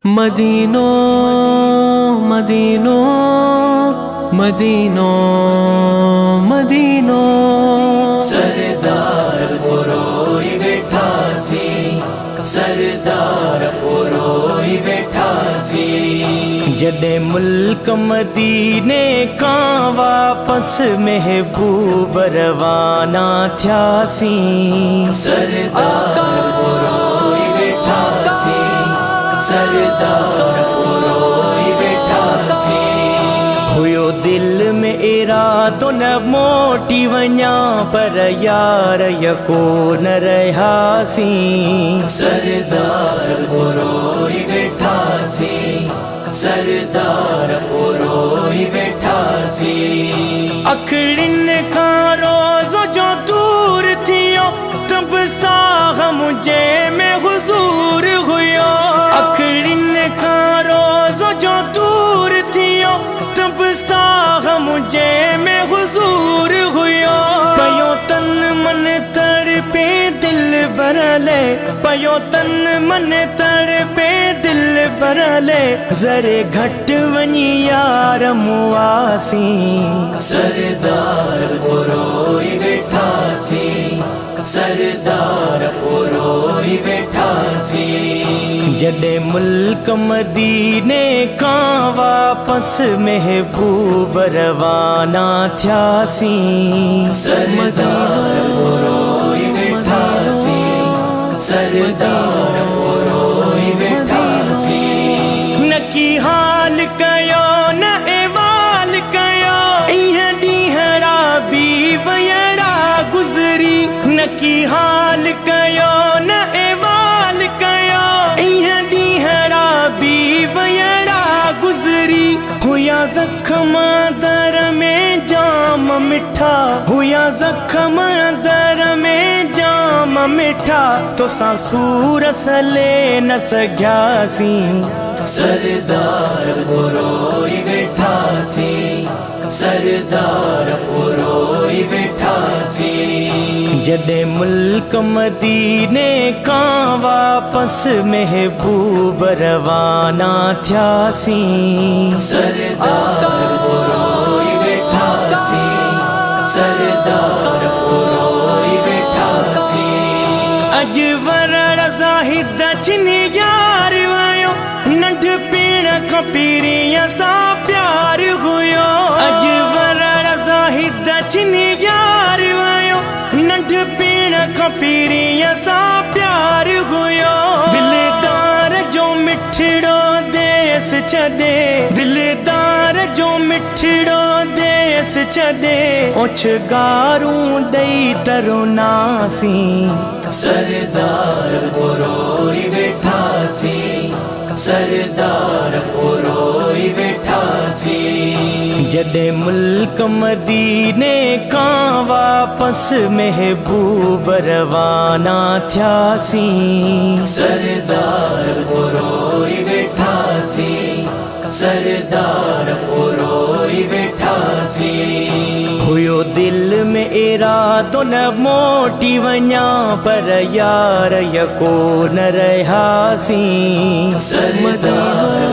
मदीनो मदीनो मदीनो मदीनो सरदार पुरोई बैठा सी, सरदार पुरोई बैठा सी। जॾे मुल्क मदीने का वापस महबूब रवाना थियासी। सरदार पुरोई बैठा सी, सरदार पुरोई बैठा सी। हुयो दिल में इरादो न मोटी वञा पर यार यको न रहासी। सरदार पुरोई बैठा सी, सरदार पुरोई बैठा सी। अखड़िन का रोज़ो जो दूर थियो तब साह मुझे में हुजूर हुयो। अखड़िन का रोज़ो जो दूर थियो तब साह मुझे में हुजूर हुयो। पयो तन मन तड़पे दिल बरले, पयो तन मन तड़पे दिल बरले। जरे घट वनी यार मुआसी। सरदार पुरोई बैठा सी, सरदार पुरोई बैठा सी। जॾे मुल्क मदीने का वापस महबूब रवाना थियासी। सरदार पुरोई बैठा सी, सरदार पुरोई बैठा सी। न की हाल कयो न एवाल कयो, इह ॾींहरा बि वयड़ा गुज़री। न की हाल कयो न एवाल कयो, इह ॾींहरा बि वयड़ा गुज़री। हुया ज़ख़्म दर में जाम मिठा, हुया ज़ख़्म दर में जाम मिठा। तोसां सूर सले न सघियासी। सरदार पुरोई बैठा सी, सरदार पुरोई बैठा सी। जॾे मुल्क मदीने का वापस महबूब रवाना थियासी। सरदार पुरोई बैठा सी, सरदार पुरोई बैठा सी। अज वरड़ ज़ाहिद छिन यार वयो, नंढ पीण खां पीरीअ सां प्यार हुयो। अज वरड़ ज़ाहिद छिन यार वयो, नंढ पीण खां पीरीअ सां प्यार हुयो। दिलदार जो मिठड़ो देस छॾे, दिलदार जो मिठड़ो देस छॾे। ओछ गारूं ॾेई तरुनासी। सरदार पुरोई बैठा सी, सरदार पुरोई बैठा सी। जॾे मुल्क मदीने का वापस महबूब रवाना थियासी। सरदार पुरोई बैठा सी, सरदार पुरोई बैठा सी। हुयो दिल में इरादो न मोटी वञा पर यार यको न रहासी। सरदार